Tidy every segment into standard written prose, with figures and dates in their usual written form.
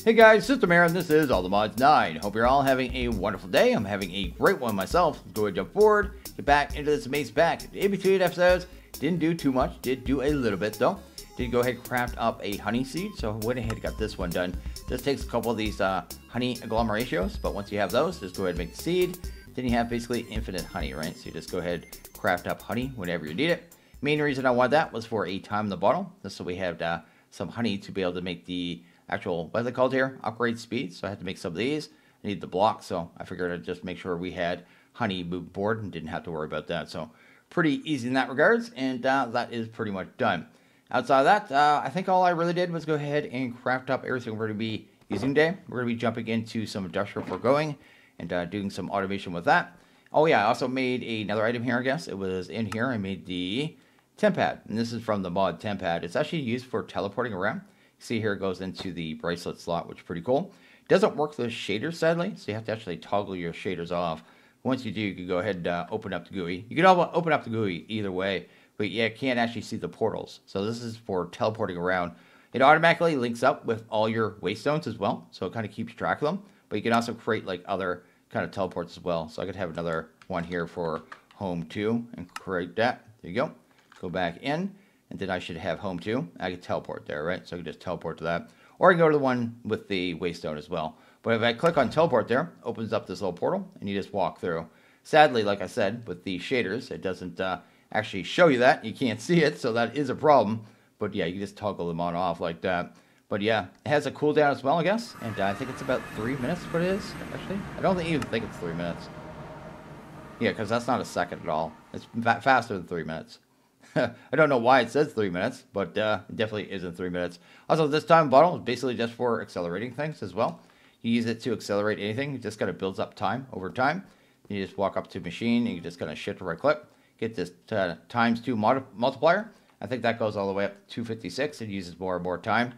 Hey guys, System here, and this is All the Mods 9. Hope you're all having a wonderful day. I'm having a great one myself. Let's go ahead and jump forward, get back into this amazing pack. The EP13 episodes didn't do too much, did do a little bit though. Did go ahead and craft up a honey seed, so I went ahead and got this one done. This takes a couple of these honey agglomerations, but once you have those, just go ahead and make the seed. Then you have basically infinite honey, right? So you just go ahead and craft up honey whenever you need it. Main reason I wanted that was for a time in the bottle, just so we have some honey to be able to make the actual, what are they called here? Upgrade speed. So I had to make some of these. I need the block, so I figured I'd just make sure we had honey moved forward and didn't have to worry about that. So pretty easy in that regards, and that is pretty much done. Outside of that, I think all I really did was go ahead and craft up everything we're going to be using today. We're going to be jumping into some industrial foregoing and doing some automation with that. Oh yeah, I also made another item here, I guess. It was in here. I made the temp pad, and this is from the mod temp pad. It's actually used for teleporting around. See here, it goes into the bracelet slot, which is pretty cool. It doesn't work with shaders, sadly, so you have to actually toggle your shaders off. Once you do, you can go ahead and open up the GUI. You can open up the GUI either way, but yeah, you can't actually see the portals. So this is for teleporting around. It automatically links up with all your waystones as well, so it kind of keeps track of them. But you can also create like other kind of teleports as well. So I could have another one here for home 2 and create that. There you go. Go back in. And then I should have home 2. I can teleport there, right? So I can just teleport to that. Or I can go to the one with the waystone as well. But if I click on teleport there, opens up this little portal, and you just walk through. Sadly, like I said, with the shaders, it doesn't actually show you that. You can't see it, so that is a problem. But yeah, you can just toggle them on and off like that. But yeah, it has a cooldown as well, I guess. And I think it's about 3 minutes, what it is, actually. I don't even think it's 3 minutes. Yeah, because that's not a second at all. It's faster than 3 minutes. I don't know why it says 3 minutes, but it definitely isn't 3 minutes. Also, this time bottle is basically just for accelerating things as well. You use it to accelerate anything. It just kind of builds up time over time. You just walk up to machine, and you just kind of shift right click. Get this ×2 multiplier. I think that goes all the way up to 256. It uses more and more time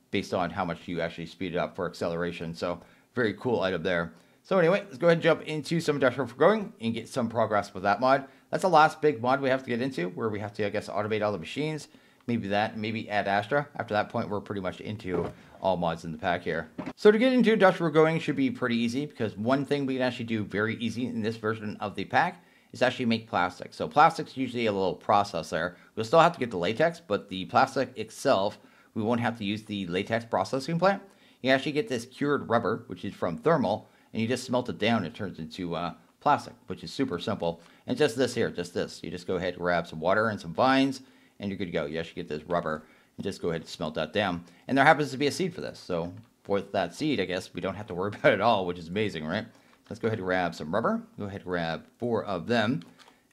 based on how much you actually speed it up for acceleration. So very cool item there. So anyway, let's go ahead and jump into some industrial foregoing and get some progress with that mod. That's the last big mod we have to get into, where we have to, I guess, automate all the machines. Maybe that, maybe add Astra. After that point, we're pretty much into all mods in the pack here. So to get into industrial foregoing should be pretty easy, because one thing we can actually do very easy in this version of the pack is actually make plastic. So plastic's usually a little process there. We'll still have to get the latex, but the plastic itself, we won't have to use the latex processing plant. You actually get this cured rubber, which is from thermal, and you just smelt it down, it turns into plastic, which is super simple. And just this here, just this. You just go ahead and grab some water and some vines, and you're good to go. You actually get this rubber, and just go ahead and smelt that down. And there happens to be a seed for this. So with that seed, I guess we don't have to worry about it at all, which is amazing, right? Let's go ahead and grab some rubber. Go ahead and grab 4 of them.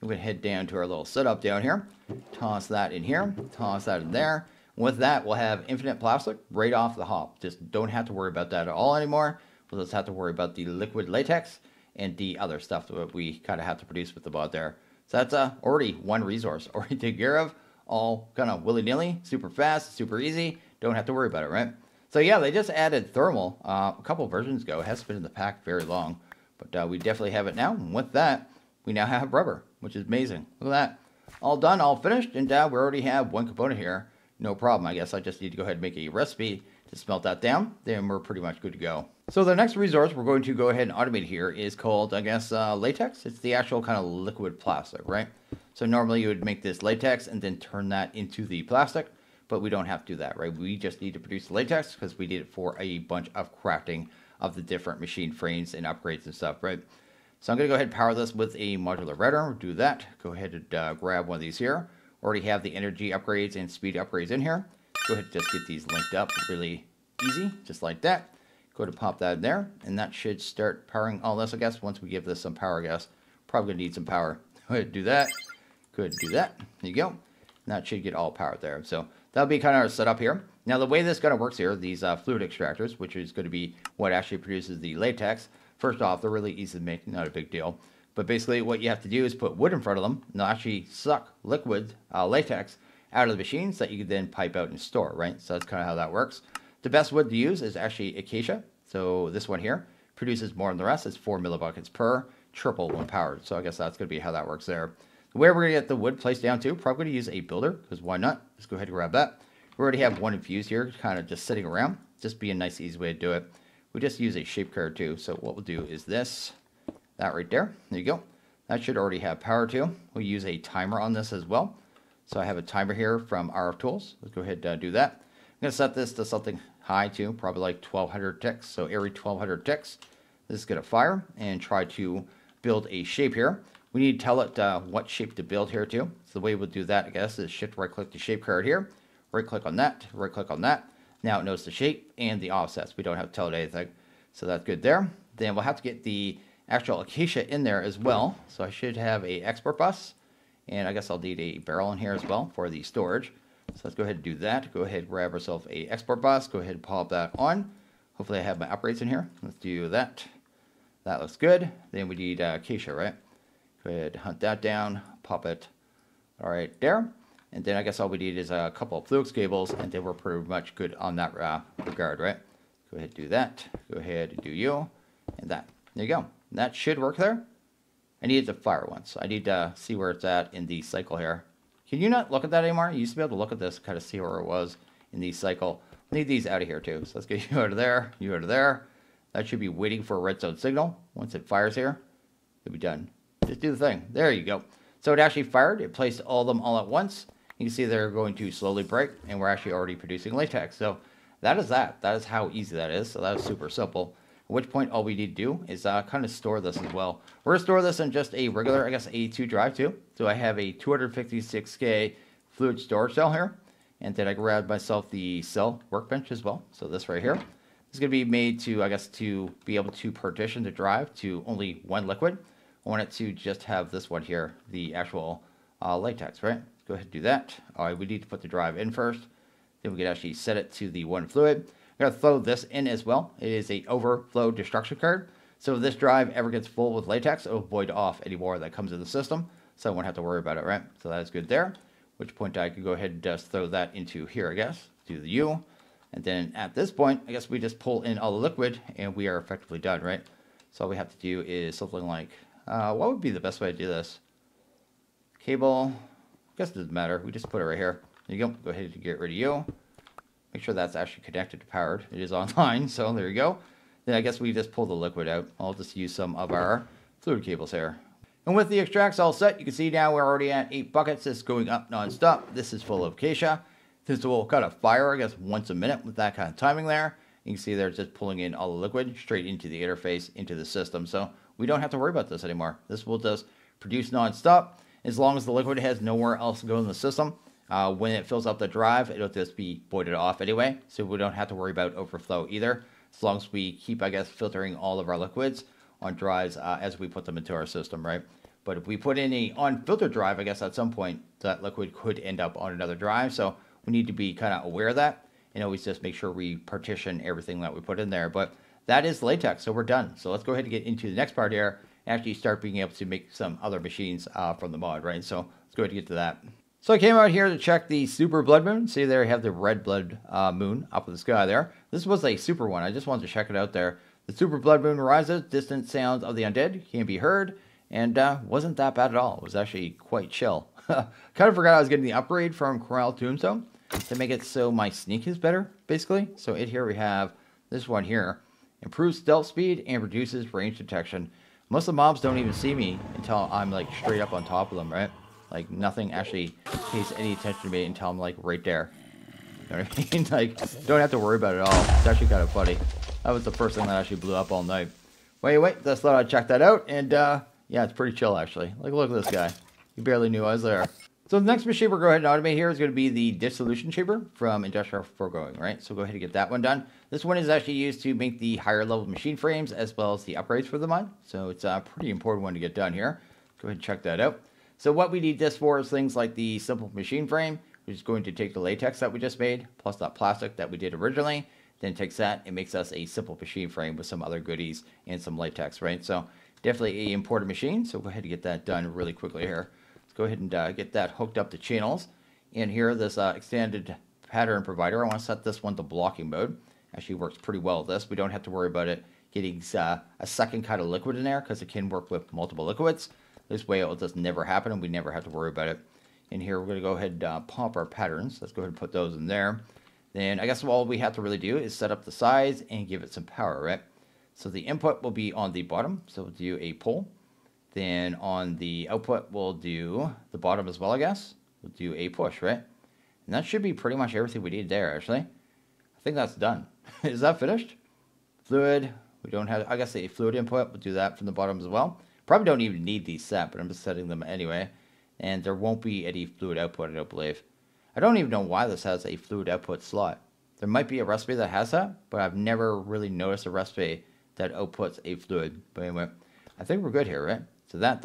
We're going to head down to our little setup down here. Toss that in here. Toss that in there. With that, we'll have infinite plastic right off the hop. Just don't have to worry about that at all anymore. We'll just have to worry about the liquid latex and the other stuff that we kind of have to produce with the mod there. So that's already one resource already taken care of, all kind of willy-nilly, super fast, super easy, don't have to worry about it, right? So yeah, they just added thermal a couple versions ago. It hasn't been in the pack very long, but we definitely have it now. And with that, we now have rubber, which is amazing. Look at that. All done, all finished, and we already have one component here. No problem. I guess I just need to go ahead and make a recipe to smelt that down, then we're pretty much good to go. So the next resource we're going to go ahead and automate here is called, I guess, latex. It's the actual kind of liquid plastic, right? So normally you would make this latex and then turn that into the plastic, but we don't have to do that, right? We just need to produce the latex because we need it for a bunch of crafting of the different machine frames and upgrades and stuff, right? So I'm going to go ahead and power this with a modular router. We'll do that. Go ahead and grab one of these here. Already have the energy upgrades and speed upgrades in here. Go ahead and just get these linked up really easy, just like that. Go ahead and pop that in there, and that should start powering all this, I guess, once we give this some power, I guess. Probably going to need some power. Go ahead and do that. Go ahead and do that. There you go. And that should get all powered there. So that'll be kind of our setup here. Now, the way this kind of works here, these fluid extractors, which is going to be what actually produces the latex, first off, they're really easy to make, not a big deal. But basically what you have to do is put wood in front of them, and they'll actually suck liquid latex out of the machines that you can then pipe out and store, right? So that's kind of how that works. The best wood to use is actually acacia. So this one here produces more than the rest. It's 4 millibuckets per, triple when powered. So I guess that's going to be how that works there. The way we're going to get the wood placed down to, probably going to use a builder, because why not? Just go ahead and grab that. We already have one infused here, kind of just sitting around. just be a nice, easy way to do it. We just use a shape card too. So what we'll do is this, that right there. There you go. That should already have power too. We'll use a timer on this as well. So I have a timer here from RF Tools. Let's go ahead and do that. I'm going to set this to something high too, probably like 1200 ticks. So every 1200 ticks, this is going to fire and try to build a shape here. We need to tell it what shape to build here too. So the way we'll do that, I guess, is shift right click the shape card here. Right click on that, right click on that. Now it knows the shape and the offsets. We don't have to tell it anything. So that's good there. Then we'll have to get the actual acacia in there as well. So I should have a export bus. And I guess I'll need a barrel in here as well for the storage. So let's go ahead and do that. Go ahead and grab ourselves a export bus. Go ahead and pop that on. Hopefully I have my uprates in here. Let's do that. That looks good. Then we need acacia, right? Go ahead and hunt that down. Pop it all right there. And then I guess all we need is a couple of flux cables, and then we're pretty much good on that regard, right? Go ahead and do that. Go ahead and do you, and that. There you go. And that should work there. I need to fire once. I need to see where it's at in the cycle here. Can you not look at that anymore? You used to be able to look at this, kind of see where it was in the cycle. I need these out of here too. So let's get you out of there, you out of there. That should be waiting for a red zone signal. Once it fires here, it'll be done. Just do the thing. There you go. So it actually fired. It placed all of them all at once. You can see they're going to slowly break, and we're actually already producing latex. So that is that. That is how easy that is. So that is super simple. At which point all we need to do is kind of store this as well. We're going to store this in just a regular, I guess, 82 drive too. So I have a 256K fluid storage cell here. And then I grabbed myself the cell workbench as well. So this right here. This is going to be made to, I guess, to be able to partition the drive to only one liquid. I want it to just have this one here, the actual latex, right? Go ahead and do that. All right, we need to put the drive in first. Then we can actually set it to the one fluid. I'm going to throw this in as well. It is a overflow destruction card. So if this drive ever gets full with latex, it will void off any more that comes in the system. So I won't have to worry about it, right? So that is good there. At which point I could go ahead and just throw that into here, I guess. Do the U. And then at this point, I guess we just pull in all the liquid and we are effectively done, right? So all we have to do is something like, what would be the best way to do this? Cable. I guess it doesn't matter. We just put it right here. There you go. Go ahead and get rid of you. Make sure that's actually connected to powered. It is online, so there you go. Then I guess we just pull the liquid out. I'll just use some of our fluid cables here. And with the extracts all set, you can see now we're already at 8 buckets. It's going up non-stop. This is full of acacia. This will kind of fire, I guess, once a minute with that kind of timing there. You can see they're just pulling in all the liquid straight into the interface, into the system. So we don't have to worry about this anymore. This will just produce non-stop. As long as the liquid has nowhere else to go in the system, when it fills up the drive, it'll just be voided off anyway. So we don't have to worry about overflow either. As long as we keep, I guess, filtering all of our liquids on drives as we put them into our system, right? But if we put in a unfiltered drive, I guess at some point that liquid could end up on another drive. So we need to be kind of aware of that and always just make sure we partition everything that we put in there. But that is latex, so we're done. So let's go ahead and get into the next part here and actually start being able to make some other machines from the mod, right? So let's go ahead and get to that. So I came out here to check the super blood moon. See there, I have the red blood moon up in the sky there. This was a super one. I just wanted to check it out there. The super blood moon rises, distant sounds of the undead can be heard, and wasn't that bad at all. It was actually quite chill. Kind of forgot I was getting the upgrade from Corral Tombstone to make it so my sneak is better, basically. So here we have this one here. Improves stealth speed and reduces range detection. Most of the mobs don't even see me until I'm like straight up on top of them, right? Like nothing actually pays any attention to me until I'm like right there. You know what I mean? Like don't have to worry about it at all. It's actually kind of funny. That was the first thing that actually blew up all night. Wait, just thought I'd check that out. And yeah, it's pretty chill actually. Like look at this guy. He barely knew I was there. So the next machine we're going to go ahead and automate here is going to be the dissolution chamber from Industrial Foregoing, right? So go ahead and get that one done. This one is actually used to make the higher level machine frames as well as the upgrades for the mod. So it's a pretty important one to get done here. Go ahead and check that out. So what we need this for is things like the simple machine frame, which is going to take the latex that we just made, plus that plastic that we did originally, then takes that and makes us a simple machine frame with some other goodies and some latex, right? So definitely an important machine. So go ahead and get that done really quickly here. Let's go ahead and get that hooked up to channels. And here, this extended pattern provider, I want to set this one to blocking mode. Actually works pretty well with this. We don't have to worry about it getting a second kind of liquid in there because it can work with multiple liquids. This way it will just never happen and we never have to worry about it. And here we're going to go ahead and pump our patterns. Let's go ahead and put those in there. Then I guess all we have to really do is set up the size and give it some power, right? So the input will be on the bottom, so we'll do a pull. Then on the output, we'll do the bottom as well, I guess. We'll do a push, right? And that should be pretty much everything we need there, actually. I think that's done. Is that finished? Fluid. We don't have, I guess, a fluid input. We'll do that from the bottom as well. Probably don't even need these set, but I'm just setting them anyway. And there won't be any fluid output, I don't believe. I don't even know why this has a fluid output slot. There might be a recipe that has that, but I've never really noticed a recipe that outputs a fluid. But anyway, I think we're good here, right? So that,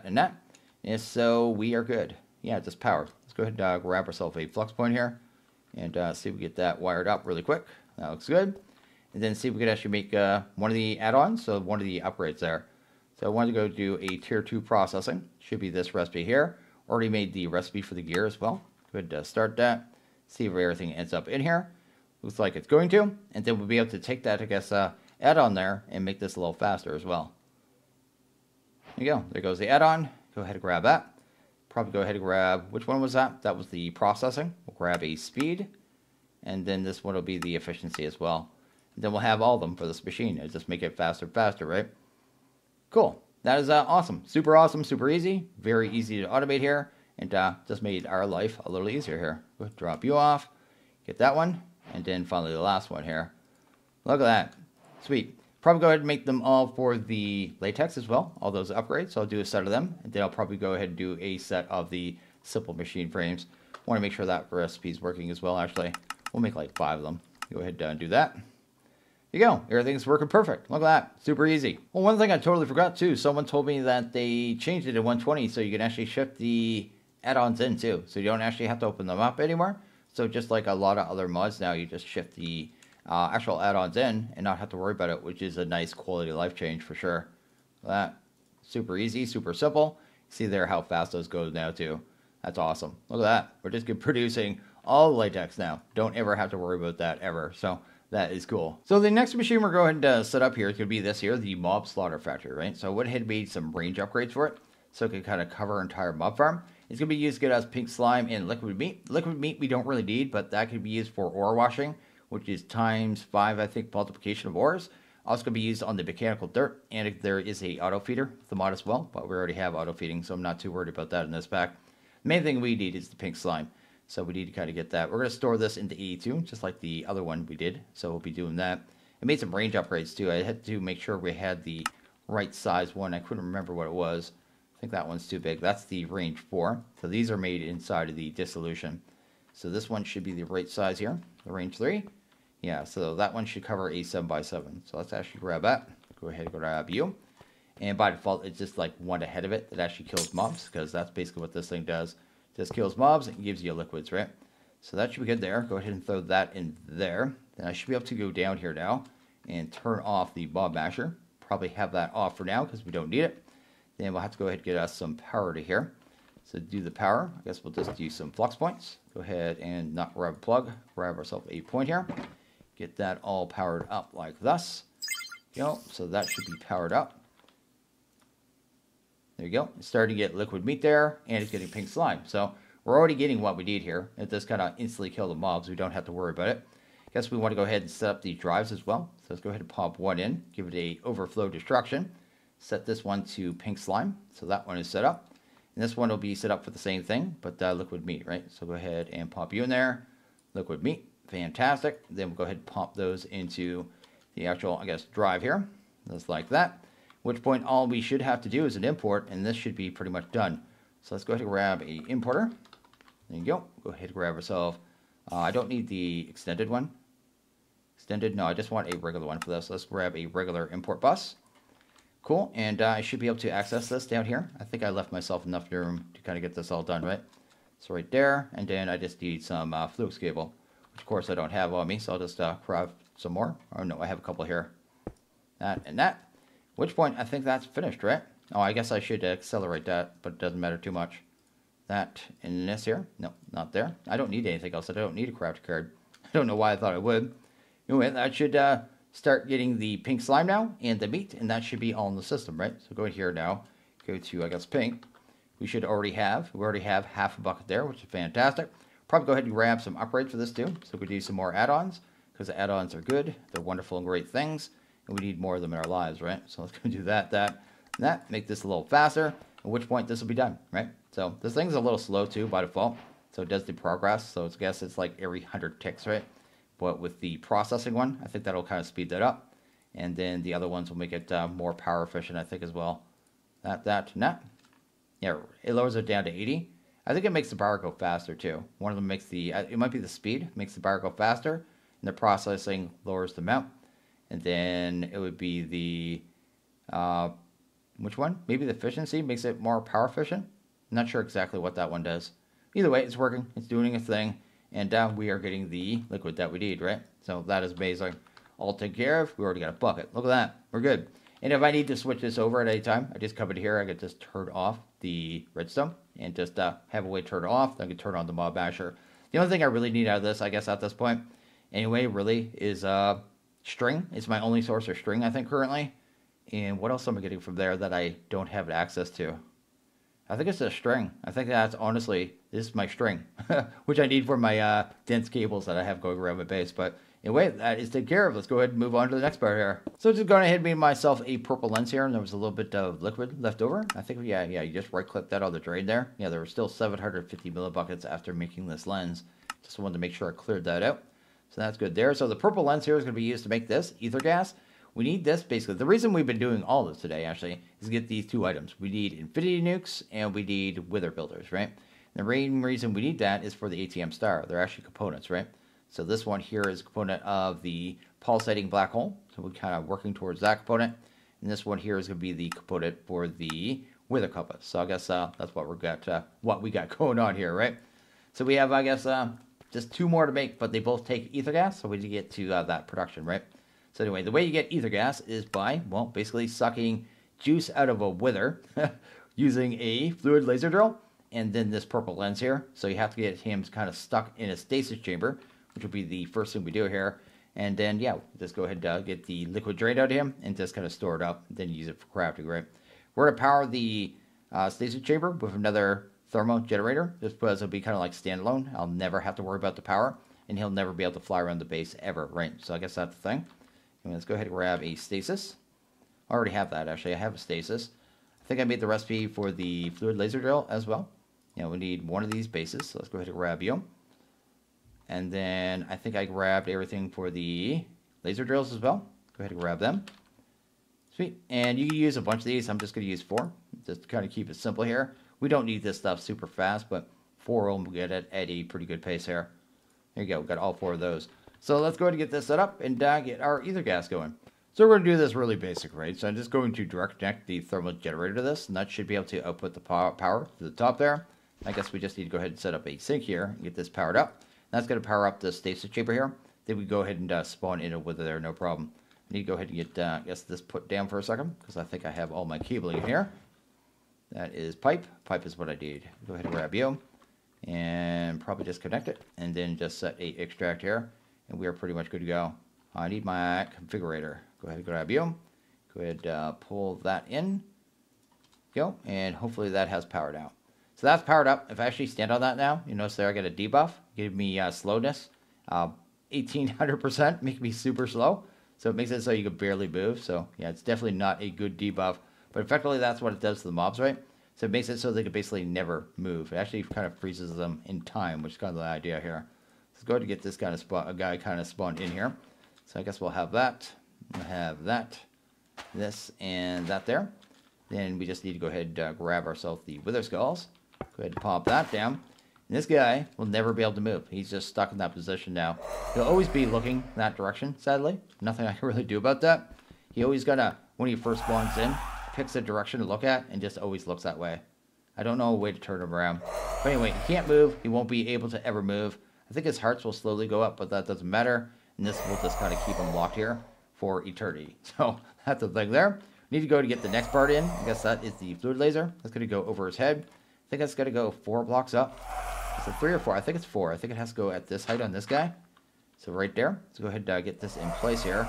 and that. And so we are good. Yeah, just power. Let's go ahead and grab ourselves a flux point here and see if we get that wired up really quick. That looks good. And then see if we could actually make one of the add-ons, so one of the upgrades there. So I wanted to go do a tier 2 processing. Should be this recipe here. Already made the recipe for the gear as well. Go ahead and start that. See if everything ends up in here. Looks like it's going to. And then we'll be able to take that, I guess, add-on there and make this a little faster as well. There you go. There goes the add-on. Go ahead and grab that. Probably go ahead and grab, which one was that? That was the processing. We'll grab a speed. And then this one will be the efficiency as well. And then we'll have all of them for this machine. It'll just make it faster, right? Cool. That is awesome. Super awesome, super easy. Very easy to automate here. And just made our life a little easier here. We'll drop you off. Get that one. And then finally the last one here. Look at that. Sweet. Probably go ahead and make them all for the latex as well. All those upgrades. So I'll do a set of them. And then I'll probably go ahead and do a set of the simple machine frames. Want to make sure that recipe is working as well, actually. We'll make like 5 of them. Go ahead and do that. There you go. Everything's working perfect. Look at that. Super easy. Well, one thing I totally forgot too. Someone told me that they changed it to 120 so you can actually shift the add-ons in too. So you don't actually have to open them up anymore. So just like a lot of other mods now, you just shift the actual add-ons in and not have to worry about it, which is a nice quality of life change for sure. That super easy, super simple. See there how fast those go now too. That's awesome. Look at that. We're just producing all latex now. Don't ever have to worry about that ever. So that is cool. So the next machine we're going to set up here is going to be this here, the mob slaughter factory, right? So I went ahead and made some range upgrades for it, so it can kind of cover our entire mob farm. It's going to be used to get us pink slime and liquid meat. Liquid meat we don't really need, but that could be used for ore washing, which is ×5, I think, multiplication of ores. Also going to be used on the mechanical dirt, and there is a auto feeder with the mod as well, but we already have auto feeding, so I'm not too worried about that in this pack. The main thing we need is the pink slime. So we need to kind of get that. We're going to store this into 82, just like the other one we did. So we'll be doing that. I made some range upgrades too. I had to make sure we had the right size one. I couldn't remember what it was. I think that one's too big. That's the range 4. So these are made inside of the dissolution. So this one should be the right size here. The range 3. Yeah, so that one should cover a 7x7. So let's actually grab that. Go ahead and grab you. And by default, it's just like one ahead of it that actually kills mobs, because that's basically what this thing does. Just kills mobs and gives you liquids, right? So that should be good there. Go ahead and throw that in there. Then I should be able to go down here now and turn off the mob masher. Probably have that off for now because we don't need it. Then we'll have to go ahead and get us some power to here. So to do the power, I guess we'll just do some flux points. Go ahead and not grab a plug. Grab ourselves a point here. Get that all powered up like this. You know, so that should be powered up. There you go. It's starting to get liquid meat there, and it's getting pink slime. So we're already getting what we need here. It does kind of instantly kill the mobs. We don't have to worry about it. I guess we want to go ahead and set up the drives as well. So let's go ahead and pop one in. Give it a overflow destruction. Set this one to pink slime. So that one is set up. And this one will be set up for the same thing, but liquid meat, right? So go ahead and pop you in there. Liquid meat. Fantastic. Then we'll go ahead and pop those into the actual, I guess, drive here. Just like that. At which point all we should have to do is an import, and this should be pretty much done. So let's go ahead and grab a importer. There you go. Go ahead and grab ourselves. I don't need the extended one. Extended? No, I just want a regular one for this. Let's grab a regular import bus. Cool. And I should be able to access this down here. I think I left myself enough room to kind of get this all done, right? So right there. And then I just need some flux cable, which of course I don't have on me. So I'll just craft some more. Oh no, I have a couple here. That and that. At which point I think that's finished, right? Oh, I guess I should accelerate that, but it doesn't matter too much. That and this here. No, not there. I don't need anything else. I don't need a craft card. I don't know why I thought I would. Anyway, that should start getting the pink slime now and the meat, and that should be all in the system, right? So go in here now. Go to, I guess, pink. We already have half a bucket there, which is fantastic. Probably go ahead and grab some upgrades for this too. So we do some more add-ons, because the add-ons are good. They're wonderful and great things, and we need more of them in our lives, right? So let's go do that, and that. Make this a little faster, at which point this will be done, right? So this thing's a little slow too by default. So it does the progress. So I guess it's like every 100 ticks, right? But with the processing one, I think that'll kind of speed that up. And then the other ones will make it more power efficient, I think, as well. That. Yeah, it lowers it down to 80. I think it makes the bar go faster too. One of them makes the, it might be the speed, makes the bar go faster, and the processing lowers the amount. And then it would be the, which one? Maybe the efficiency makes it more power efficient. I'm not sure exactly what that one does. Either way, it's working, it's doing its thing, and we are getting the liquid that we need, right? So that is amazing. All taken care of. We already got a bucket. Look at that. We're good. And if I need to switch this over at any time, I just come in here. I can just turn off the redstone and just have a way to turn it off. Then I can turn on the mod basher. The only thing I really need out of this, I guess, at this point, anyway, really, is string. It's my only source of string, I think, currently. And what else am I getting from there that I don't have access to? I think it's a string. I think that's, honestly, this is my string, which I need for my dense cables that I have going around my base. But anyway, that is taken care of. Let's go ahead and move on to the next part here. So just going ahead and made myself a purple lens here, and there was a little bit of liquid left over. I think, yeah, you just right-click that on the drain there. Yeah, there were still 750 millibuckets after making this lens. Just wanted to make sure I cleared that out. So that's good there. So the purple lens here is going to be used to make this ether gas. We need this, basically. The reason we've been doing all this today, actually, is to get these two items. We need infinity nukes, and we need wither builders, right? The main reason we need that is for the ATM star. They're actually components, right? So this one here is a component of the pulsating black hole. So we're kind of working towards that component. And this one here is going to be the component for the wither compass. So I guess that's what we got going on here, right? So we have, I guess, just two more to make, but they both take ether gas. So we need to get to that production, right? So anyway, the way you get ether gas is by, well, basically sucking juice out of a wither using a fluid laser drill and then this purple lens here. So you have to get him kind of stuck in a stasis chamber, which will be the first thing we do here. And then, yeah, just go ahead and get the liquid drained out of him and just kind of store it up, and then use it for crafting, right? We're going to power the stasis chamber with another thermal generator, just because it'll be kind of like standalone. I'll never have to worry about the power, and he'll never be able to fly around the base ever, right? So I guess that's the thing. And let's go ahead and grab a stasis. I already have that, actually. I have a stasis. I think I made the recipe for the fluid laser drill as well. You know, we need one of these bases, so let's go ahead and grab you. And then I think I grabbed everything for the laser drills as well. Go ahead and grab them. Sweet. And you can use a bunch of these. I'm just going to use 4, just to kind of keep it simple here. We don't need this stuff super fast, but 4 of them will get it at a pretty good pace here. There you go. We've got all 4 of those. So let's go ahead and get this set up and get our ether gas going. So we're going to do this really basic, right? So I'm just going to direct connect the thermal generator to this, and that should be able to output the power to the top there. I guess we just need to go ahead and set up a sink here and get this powered up. That's going to power up the stasis chamber here. Then we go ahead and spawn in a wither there, no problem. I need to go ahead and get I guess this put down for a second, because I think I have all my cabling in here. That is pipe. Pipe is what I need. Go ahead and grab you, and probably just connect it, and then just set a extract here. And we are pretty much good to go. I need my configurator. Go ahead and grab you. Go ahead pull that in. Go. And hopefully that has powered out. So that's powered up. If I actually stand on that now, you notice there I get a debuff. Give me slowness. 1800%. Make me super slow. So it makes it so you can barely move. So yeah, it's definitely not a good debuff. But effectively that's what it does to the mobs, right? So it makes it so they can basically never move. It actually kind of freezes them in time, which is kind of the idea here. Let's go ahead and get this kind of guy kind of spawned in here. So I guess we'll have that. We'll have that, this, and that there. Then we just need to go ahead and grab ourselves the wither skulls. Go ahead and pop that down. And this guy will never be able to move. He's just stuck in that position now. He'll always be looking that direction, sadly. Nothing I can really do about that. He always gotta, when he first spawns in, picks a direction to look at and just always looks that way. I don't know a way to turn him around. But anyway, he can't move. He won't be able to ever move. I think his hearts will slowly go up, but that doesn't matter. And this will just kind of keep him locked here for eternity. So that's the thing there. We need to go to get the next part in. I guess that is the fluid laser. That's going to go over his head. I think that's going to go 4 blocks up. Is it 3 or 4? I think it's 4. I think it has to go at this height on this guy. So right there. Let's go ahead and get this in place here.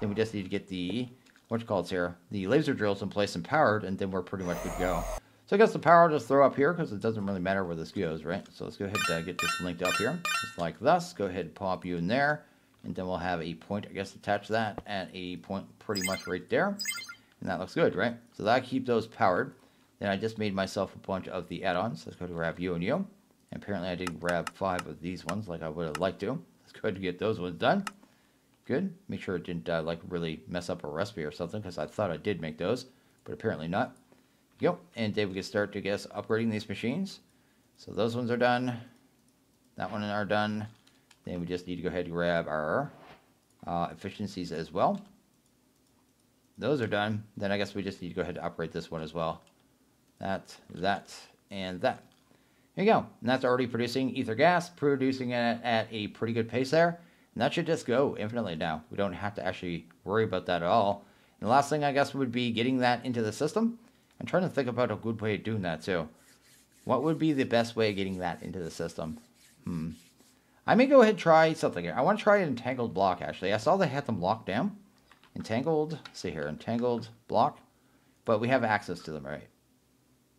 Then we just need to get the, what you call it here, the laser drills in place and powered, and then we're pretty much good to go. So I guess the power I'll just throw up here because it doesn't really matter where this goes, right? So let's go ahead and get this linked up here, just like this. Go ahead and pop you in there, and then we'll have a point, I guess, attach that at a point pretty much right there. And that looks good, right? So that keep those powered. Then I just made myself a bunch of the add-ons. Let's go to grab you and you. And apparently I didn't grab 5 of these ones like I would have liked to. Let's go ahead and get those ones done. Good. Make sure it didn't like really mess up a recipe or something, because I thought I did make those, but apparently not. Yep. And then we can start to guess upgrading these machines. So those ones are done. That one are done. Then we just need to go ahead and grab our efficiencies as well. Those are done. Then I guess we just need to go ahead and upgrade this one as well. That, and that. There you go. And that's already producing ether gas, producing it at a pretty good pace there. And that should just go infinitely now. We don't have to actually worry about that at all. And the last thing I guess would be getting that into the system. I'm trying to think about a good way of doing that too. What would be the best way of getting that into the system? I may go ahead and try something here. I want to try an entangled block actually. I saw they had them locked down. Entangled, let's see here, entangled block. But we have access to them, right?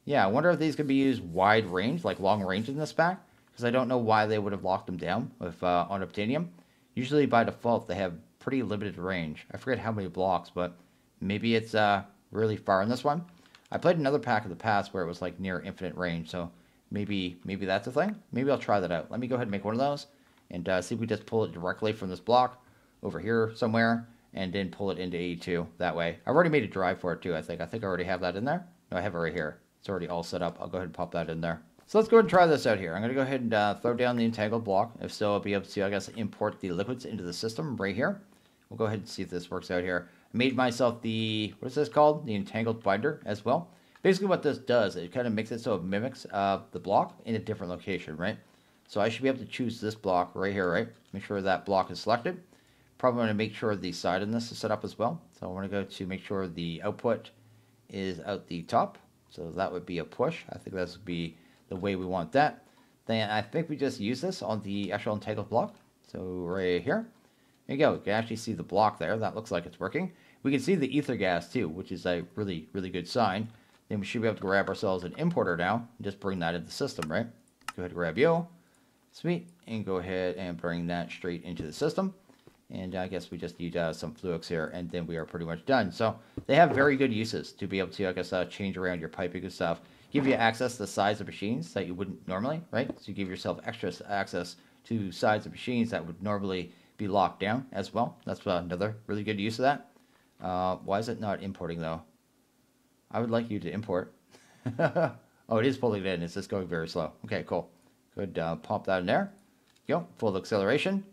Yeah, I wonder if these could be used wide range, like long range in this pack. Because I don't know why they would have locked them down with on Obsidian. Usually by default they have pretty limited range. I forget how many blocks, but maybe it's really far in this one. I played another pack in the past where it was like near infinite range, so maybe that's a thing. Maybe I'll try that out. Let me go ahead and make one of those and see if we just pull it directly from this block over here somewhere and then pull it into A2 that way. I've already made a drive for it too, I think. I already have that in there. No, I have it right here. It's already all set up. I'll go ahead and pop that in there. So let's go ahead and try this out here. I'm going to go ahead and throw down the entangled block. If so, I'll be able to, I guess, import the liquids into the system right here. We'll go ahead and see if this works out here. I made myself the, what is this called? The entangled binder as well. Basically what this does, it kind of makes it so it mimics the block in a different location, right? So I should be able to choose this block right here, right? Make sure that block is selected. Probably want to make sure the side on this is set up as well. So I want to go to make sure the output is out the top. So that would be a push. I think that would be the way we want that. Then I think we just use this on the actual entangled block. So right here. There you go. You can actually see the block there. That looks like it's working. We can see the ether gas too, which is a really, really good sign. Then we should be able to grab ourselves an importer now and just bring that into the system, right? Go ahead and grab you. Sweet. And go ahead and bring that straight into the system. And I guess we just need some fluids here, and then we are pretty much done. So they have very good uses to be able to, I guess, change around your piping and stuff. Give you access to the size of machines that you wouldn't normally, right? So you give yourself extra access to size of machines that would normally be locked down as well. That's another really good use of that. Why is it not importing, though? I would like you to import. Oh, it is pulling it in. It's just going very slow. Okay, cool. Good. Pop that in there. Go. Full acceleration.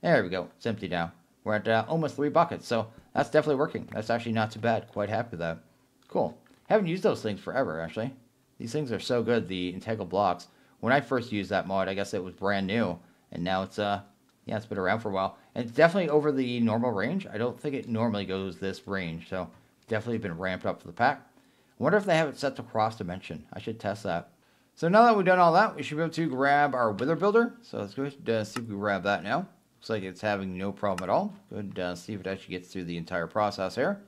There we go. It's empty now. We're at almost 3 buckets, so that's definitely working. That's actually not too bad. Quite happy with that. Cool. Haven't used those things forever, actually. These things are so good, the entangled blocks. When I first used that mod, I guess it was brand new, and now it's, yeah, it's been around for a while. And it's definitely over the normal range. I don't think it normally goes this range, so definitely been ramped up for the pack. I wonder if they have it set to cross dimension. I should test that. So now that we've done all that, we should be able to grab our wither builder. So let's go ahead and see if we can grab that now. Looks like it's having no problem at all. Go ahead and see if it actually gets through the entire process here.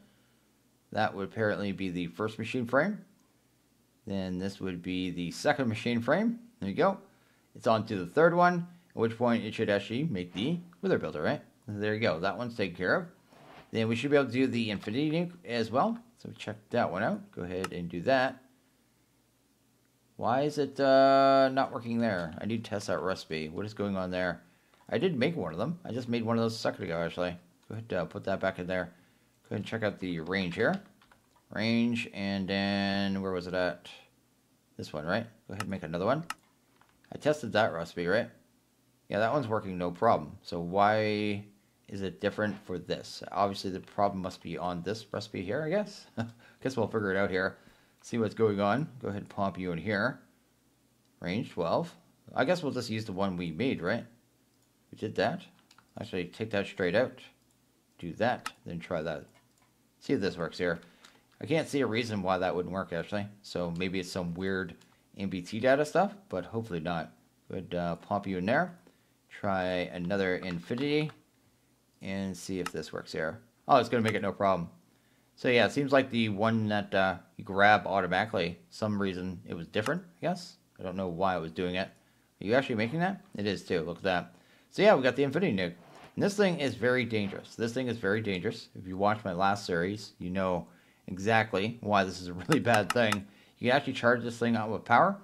That would apparently be the first machine frame. Then this would be the second machine frame. There you go. It's on to the third one, at which point it should actually make the wither builder, right? There you go. That one's taken care of. Then we should be able to do the infinity nuke as well. So check that one out. Go ahead and do that. Why is it not working there? I need to test that recipe. What is going on there? I did make one of them. I just made one of those a second ago, actually. Go ahead and put that back in there. Go ahead and check out the range here. Range, and then, where was it at? This one, right? Go ahead and make another one. I tested that recipe, right? Yeah, that one's working no problem. So why is it different for this? Obviously, the problem must be on this recipe here, I guess. Guess we'll figure it out here. See what's going on. Go ahead and pop you in here. Range 12. I guess we'll just use the one we made, right? We did that. Actually, take that straight out. Do that, then try that. See if this works here. I can't see a reason why that wouldn't work, actually. So maybe it's some weird MBT data stuff, but hopefully not. Good, pop you in there. Try another infinity and see if this works here. Oh, it's going to make it no problem. So yeah, it seems like the one that you grab automatically, some reason it was different, I guess. I don't know why it was doing it. Are you actually making that? It is too, look at that. So yeah, we got the Infinity Nuke. And this thing is very dangerous. This thing is very dangerous. If you watched my last series, you know exactly why this is a really bad thing. You can actually charge this thing out with power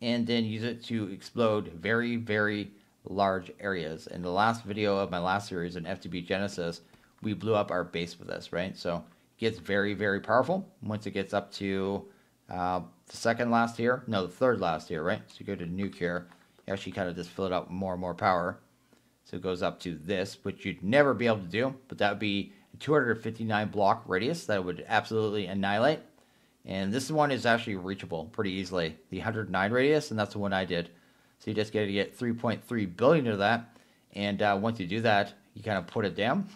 and then use it to explode very, very large areas. In the last video of my last series in FTB Genesis, we blew up our base with this, right? So it gets very, very powerful once it gets up to the second last tier. No, the third last tier, right? So you go to Nuke here. You actually kind of just fill it up with more and more power. So it goes up to this, which you'd never be able to do, but that would be a 259 block radius that would absolutely annihilate. And this one is actually reachable pretty easily, the 109 radius, and that's the one I did. So you just got to get 3.3 billion of that, and once you do that, you kind of put it down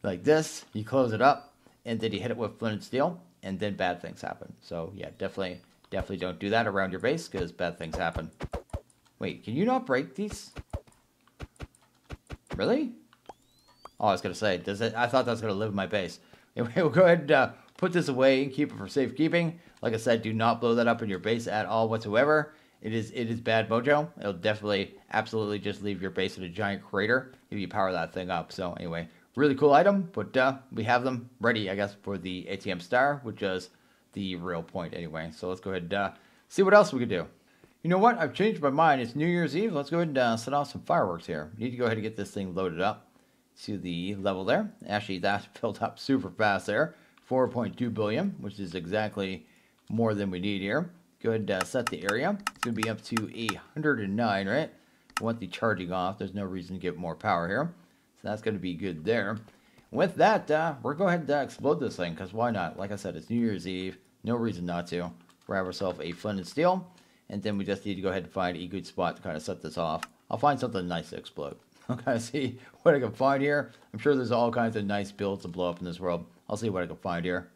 like this. You close it up, and then you hit it with flint and steel, and then bad things happen. So yeah, definitely don't do that around your base because bad things happen. Wait, can you not break these? Really? Oh, I was gonna say, does it? I thought that was gonna live in my base. Anyway, we'll go ahead and put this away and keep it for safekeeping. Like I said, do not blow that up in your base at all whatsoever. It is bad mojo. It'll definitely, absolutely just leave your base in a giant crater if you power that thing up. So anyway, really cool item, but we have them ready, I guess, for the ATM star, which is the real point anyway. So let's go ahead and see what else we can do. You know what? I've changed my mind. It's New Year's Eve. Let's go ahead and set off some fireworks here. We need to go ahead and get this thing loaded up to the level there. Actually, that filled up super fast there. 4.2 billion, which is exactly more than we need here. Go ahead and set the area. It's going to be up to 109, right? I want the charging off. There's no reason to get more power here. So that's going to be good there. With that, we're going to go ahead and explode this thing, because why not? Like I said, it's New Year's Eve. No reason not to. Grab ourselves a flint and steel. And then we just need to go ahead and find a good spot to kind of set this off. I'll find something nice to explode. I'll kind of see what I can find here. I'm sure there's all kinds of nice builds to blow up in this world. I'll see what I can find here.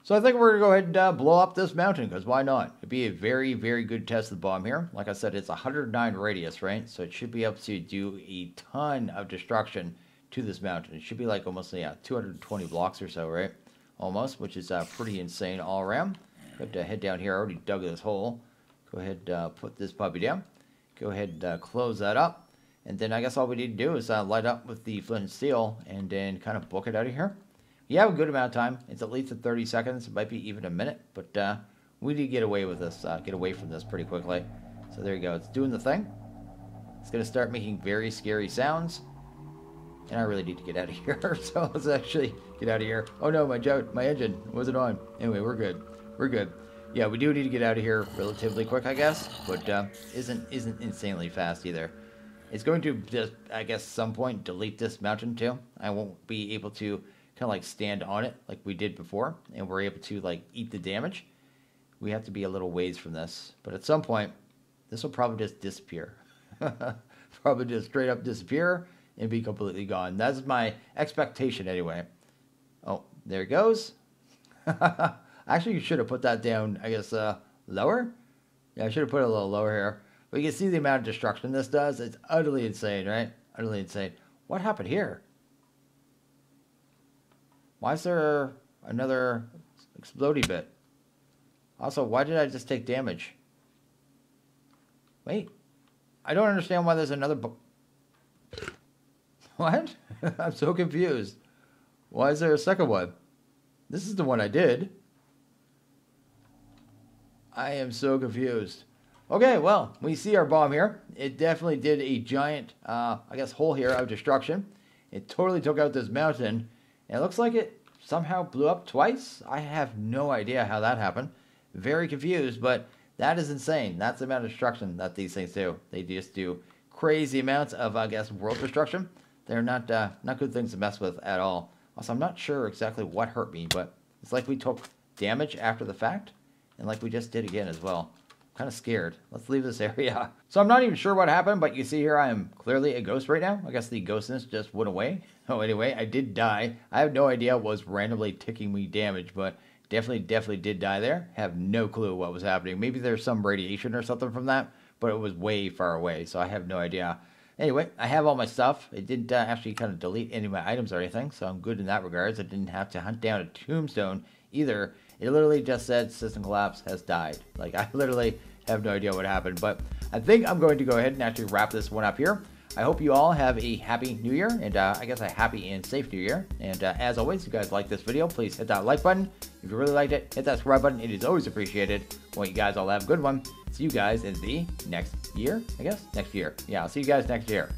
So I think we're going to go ahead and blow up this mountain, because why not? It'd be a very, very good test of the bomb here. Like I said, it's 109 radius, right? So it should be able to do a ton of destruction to this mountain. It should be like almost, yeah, 220 blocks or so, right? Almost, which is pretty insane all around. Got to head down here. I already dug this hole. Go ahead and put this puppy down. Go ahead and close that up. And then I guess all we need to do is light up with the flint and steel and then kind of book it out of here. You have a good amount of time. It's at least 30 seconds. It might be even a minute. But we need to get away with this, get away from this pretty quickly. So there you go. It's doing the thing. It's going to start making very scary sounds. And I really need to get out of here. So let's actually get out of here. Oh no, my engine wasn't on. Anyway, we're good. We're good. Yeah, we do need to get out of here relatively quick, I guess, but isn't insanely fast either. It's going to just, I guess, some point delete this mountain too. I won't be able to kind of like stand on it like we did before, and we're able to like eat the damage. We have to be a little ways from this, but at some point, this will probably just disappear. Probably just straight up disappear and be completely gone. That's my expectation anyway. Oh, there it goes. Actually, you should have put that down, I guess, lower? Yeah, I should have put it a little lower here. But you can see the amount of destruction this does. It's utterly insane, right? Utterly insane. What happened here? Why is there another explodey bit? Also, why did I just take damage? Wait. I don't understand why there's another... What? I'm so confused. Why is there a second one? This is the one I did. I am so confused. Okay, well, we see our bomb here. It definitely did a giant, I guess, hole here of destruction. It totally took out this mountain. And it looks like it somehow blew up twice. I have no idea how that happened. Very confused, but that is insane. That's the amount of destruction that these things do. They just do crazy amounts of, I guess, world destruction. They're not good things to mess with at all. Also, I'm not sure exactly what hurt me, but it's like we took damage after the fact. And like we just did again as well. I'm kind of scared. Let's leave this area. So I'm not even sure what happened, but you see here I am clearly a ghost right now. I guess the ghostness just went away. Oh, anyway, I did die. I have no idea what was randomly ticking me damage, but definitely did die there. Have no clue what was happening. Maybe there's some radiation or something from that, but it was way far away, so I have no idea. Anyway, I have all my stuff. It didn't actually kind of delete any of my items or anything, so I'm good in that regards. I didn't have to hunt down a tombstone either. It literally just said SystemCollapse has died. Like, I literally have no idea what happened, but I think I'm going to go ahead and actually wrap this one up here. I hope you all have a happy new year, and I guess a happy and safe new year. And as always, if you guys like this video, please hit that like button. If you really liked it, hit that subscribe button. It is always appreciated. I want you guys all to have a good one. See you guys in the next year, I guess? Next year. Yeah, I'll see you guys next year.